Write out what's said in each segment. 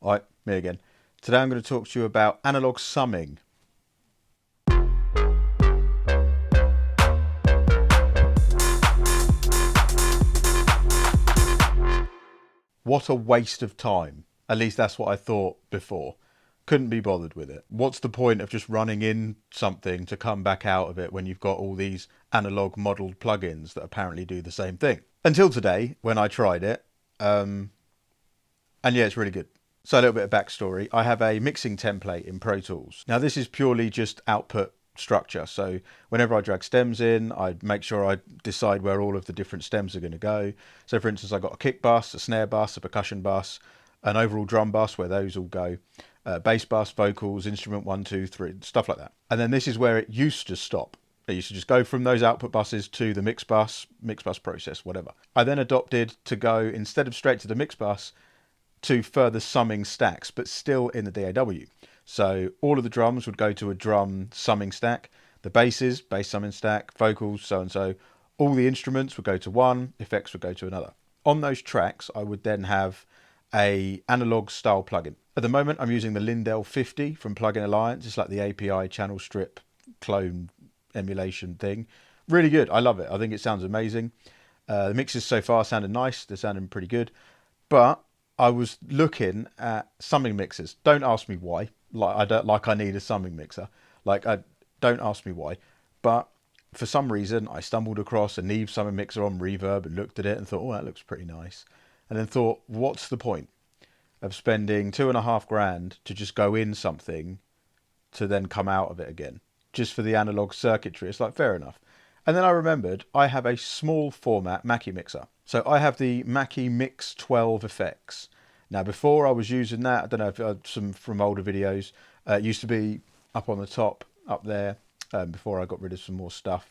Alright, me again. Today I'm going to talk to you about analog summing. What a waste of time. At least that's what I thought before. Couldn't be bothered with it. What's the point of just running in something to come back out of it when you've got all these analog modelled plugins that apparently do the same thing? Until today, when I tried it, and yeah, it's really good. So a little bit of backstory. I have a mixing template in Pro Tools. Now this is purely just output structure. So whenever I drag stems in, I make sure I decide where all of the different stems are going to go. So for instance, I got a kick bus, a snare bus, a percussion bus, an overall drum bus where those all go, bass bus, vocals, instrument 1, 2, 3, stuff like that. And then this is where it used to stop. It used to just go from those output buses to the mix bus process, whatever. I then adopted to go, instead of straight to the mix bus, to further summing stacks, but still in the DAW. So all of the drums would go to a drum summing stack, the basses, bass summing stack, vocals, so and so. All the instruments would go to one, effects would go to another. On those tracks, I would then have a analog style plugin. At the moment, I'm using the Lindell 50 from Plugin Alliance. It's like the API channel strip clone emulation thing. Really good. I love it. I think it sounds amazing. The mixes so far sounded nice. They're sounding pretty good. But I was looking at summing mixers. Don't ask me why. I need a summing mixer. Don't ask me why. But for some reason, I stumbled across a Neve summing mixer on Reverb and looked at it and thought, oh, that looks pretty nice. And then thought, what's the point of spending $2,500 to just go in something to then come out of it again, just for the analog circuitry? It's like, fair enough. And then I remembered I have a small format Mackie mixer. So I have the Mackie Mix 12 effects. Now before I was using that, I don't know if some from older videos, it used to be up on the top, up there, before I got rid of some more stuff.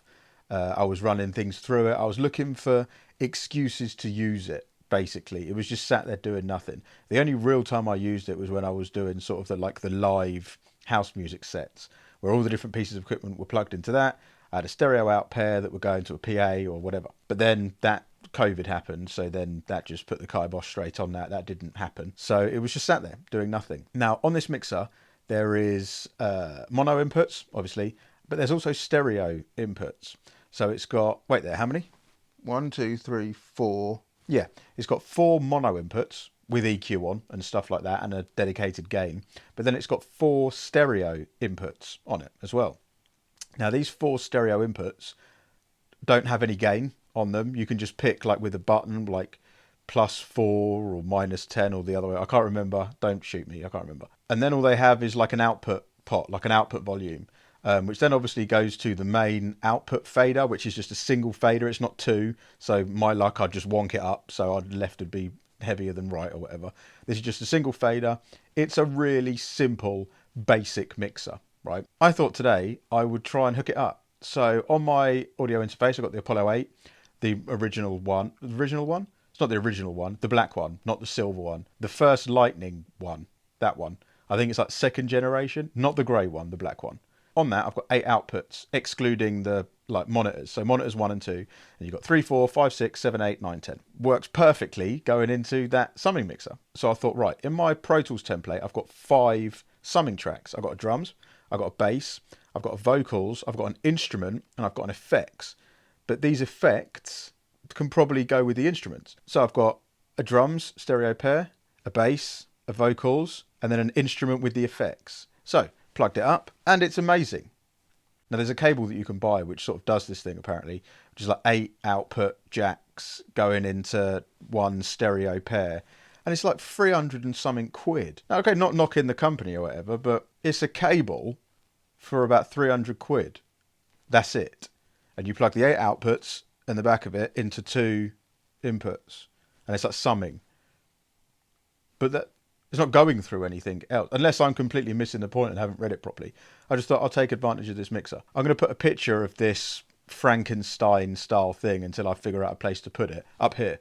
I was running things through it. I was looking for excuses to use it, basically. It was just sat there doing nothing. The only real time I used it was when I was doing sort of the live house music sets, where all the different pieces of equipment were plugged into that. I had a stereo out pair that would go into a PA or whatever. But then that COVID happened, so then that just put the kibosh straight on that. That didn't happen. So it was just sat there doing nothing. Now on this mixer, there is mono inputs, obviously, but there's also stereo inputs. So it's got, wait there, how many? 1, 2, 3, 4. Yeah, it's got 4 mono inputs with EQ on and stuff like that and a dedicated gain. But then it's got 4 stereo inputs on it as well. Now these 4 stereo inputs don't have any gain on them. You can just pick like with a button, like +4 or -10 or the other way. I can't remember. Don't shoot me. I can't remember. And then all they have is like an output pot, like an output volume, which then obviously goes to the main output fader, which is just a single fader. It's not 2. So my luck, I'd just wonk it up. So I'd left would be heavier than right or whatever. This is just a single fader. It's a really simple, basic mixer, right? I thought today I would try and hook it up. So on my audio interface, I've got the Apollo 8, the original one. The original one? It's not the original one. The black one, not the silver one. The first Lightning one. That one. I think it's like 2nd generation. Not the grey one, the black one. On that, I've got 8 outputs, excluding the monitors. So monitors 1 and 2. And you've got 3, 4, 5, 6, 7, 8, 9, 10. Works perfectly going into that summing mixer. So I thought, right, in my Pro Tools template, I've got 5 summing tracks. I've got a drums, I've got a bass, I've got a vocals, I've got an instrument, and I've got an effects. But these effects can probably go with the instruments. So I've got a drums stereo pair, a bass, a vocals, and then an instrument with the effects. So plugged it up, and it's amazing. Now there's a cable that you can buy which sort of does this thing apparently, which is like 8 output jacks going into one stereo pair. And it's like 300 and something quid. Now, okay, not knocking the company or whatever, but it's a cable for about 300 quid. That's it. And you plug the 8 outputs and the back of it into 2 inputs. And it's like summing. But that it's not going through anything else, unless I'm completely missing the point and haven't read it properly. I just thought I'll take advantage of this mixer. I'm going to put a picture of this Frankenstein style thing until I figure out a place to put it up here,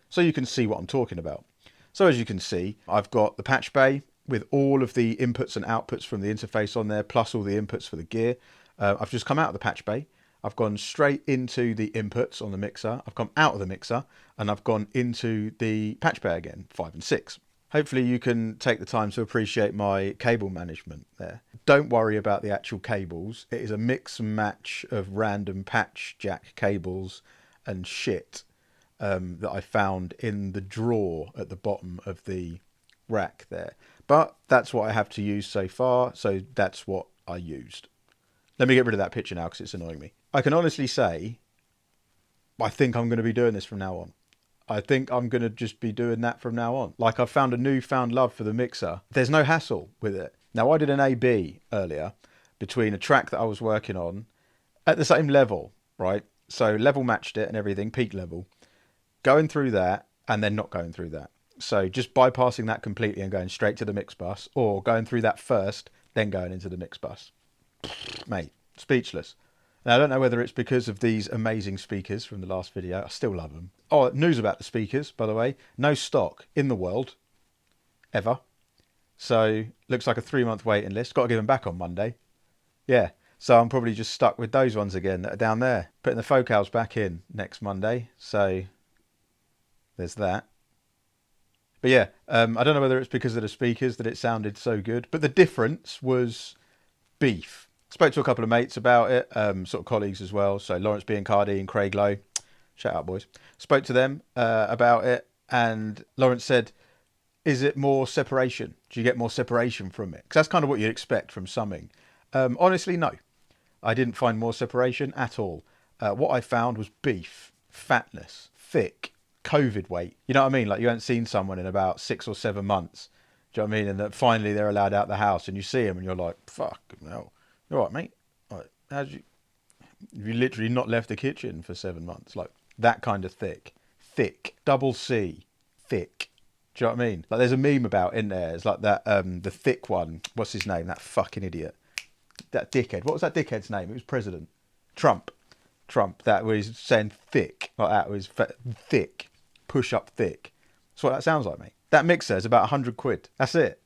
so you can see what I'm talking about. So as you can see, I've got the patch bay with all of the inputs and outputs from the interface on there, plus all the inputs for the gear. I've just come out of the patch bay. I've gone straight into the inputs on the mixer. I've come out of the mixer and I've gone into the patch bay again, 5 and 6. Hopefully you can take the time to appreciate my cable management there. Don't worry about the actual cables. It is a mix and match of random patch jack cables and shit that I found in the drawer at the bottom of the rack there. But that's what I have to use so far, so that's what I used. Let me get rid of that picture now because it's annoying me. I can honestly say I think I'm going to be doing this from now on. I think I'm going to just be doing that from now on. Like, I've found a newfound love for the mixer. There's no hassle with it. Now, I did an A/B earlier between a track that I was working on at the same level, right? So level matched it and everything, peak level. Going through that and then not going through that. So just bypassing that completely and going straight to the mix bus, or going through that first, then going into the mix bus. Mate, speechless. Now, I don't know whether it's because of these amazing speakers from the last video. I still love them. Oh, news about the speakers, by the way. No stock in the world. Ever. So, looks like a 3-month waiting list. Got to give them back on Monday. Yeah. So, I'm probably just stuck with those ones again that are down there. Putting the focals back in next Monday. So, there's that. But yeah, I don't know whether it's because of the speakers that it sounded so good. But the difference was beef. Spoke to a couple of mates about it, sort of colleagues as well. So Lawrence Biancardi and Craig Lowe. Shout out, boys. Spoke to them about it. And Lawrence said, is it more separation? Do you get more separation from it? Because that's kind of what you'd expect from summing. Honestly, no. I didn't find more separation at all. What I found was beef, fatness, thick, COVID weight. You know what I mean? Like, you haven't seen someone in about 6 or 7 months. Do you know what I mean? And that finally they're allowed out the house and you see them and you're like, fuck, no. All right, mate. Right, have you literally not left the kitchen for 7 months? Like, that kind of thick. Thick. Double C. Thick. Do you know what I mean? Like, there's a meme about in there. It's like that, the thick one. What's his name? That fucking idiot. That dickhead. What was that dickhead's name? It was President. Trump. That was saying thick. Like that. It was thick. Push up thick. That's what that sounds like, mate. That mixer is about 100 quid. That's it.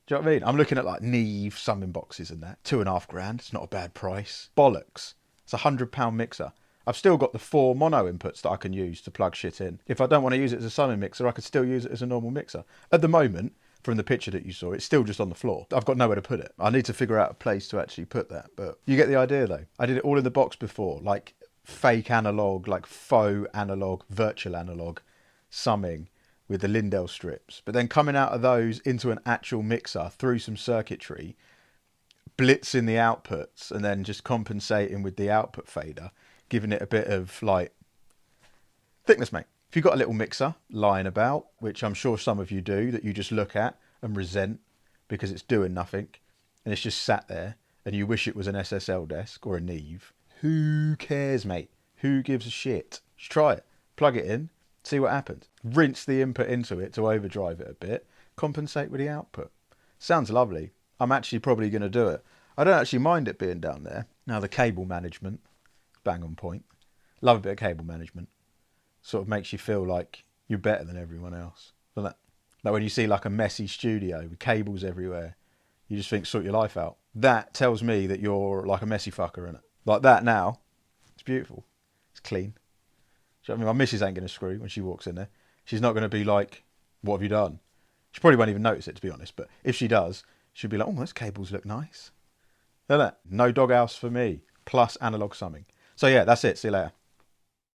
Do you know what I mean? I'm looking at like Neve, summing boxes and that. 2.5 grand. It's not a bad price. Bollocks. It's a £100 mixer. I've still got the 4 mono inputs that I can use to plug shit in. If I don't want to use it as a summing mixer, I could still use it as a normal mixer. At the moment, from the picture that you saw, it's still just on the floor. I've got nowhere to put it. I need to figure out a place to actually put that. But you get the idea though. I did it all in the box before. Like fake analog, like faux analog, virtual analog summing with the Lindell strips, but then coming out of those into an actual mixer through some circuitry, blitzing the outputs and then just compensating with the output fader, giving it a bit of like thickness, mate. If you've got a little mixer lying about, which I'm sure some of you do, that you just look at and resent because it's doing nothing and it's just sat there and you wish it was an SSL desk or a Neve, who cares, mate? Who gives a shit? Just try it. Plug it in. See what happens. Rinse the input into it to overdrive it a bit. Compensate with the output. Sounds lovely. I'm actually probably going to do it. I don't actually mind it being down there. Now the cable management, bang on point. Love a bit of cable management. Sort of makes you feel like you're better than everyone else. Doesn't it? Like when you see like a messy studio with cables everywhere, you just think sort your life out. That tells me that you're like a messy fucker, innit? Like that now. It's beautiful. It's clean. I mean, my missus ain't going to screw when she walks in there. She's not going to be like, what have you done? She probably won't even notice it, to be honest. But if she does, she'll be like, oh, those cables look nice. Isn't it? No doghouse for me. Plus analog summing. So yeah, that's it. See you later.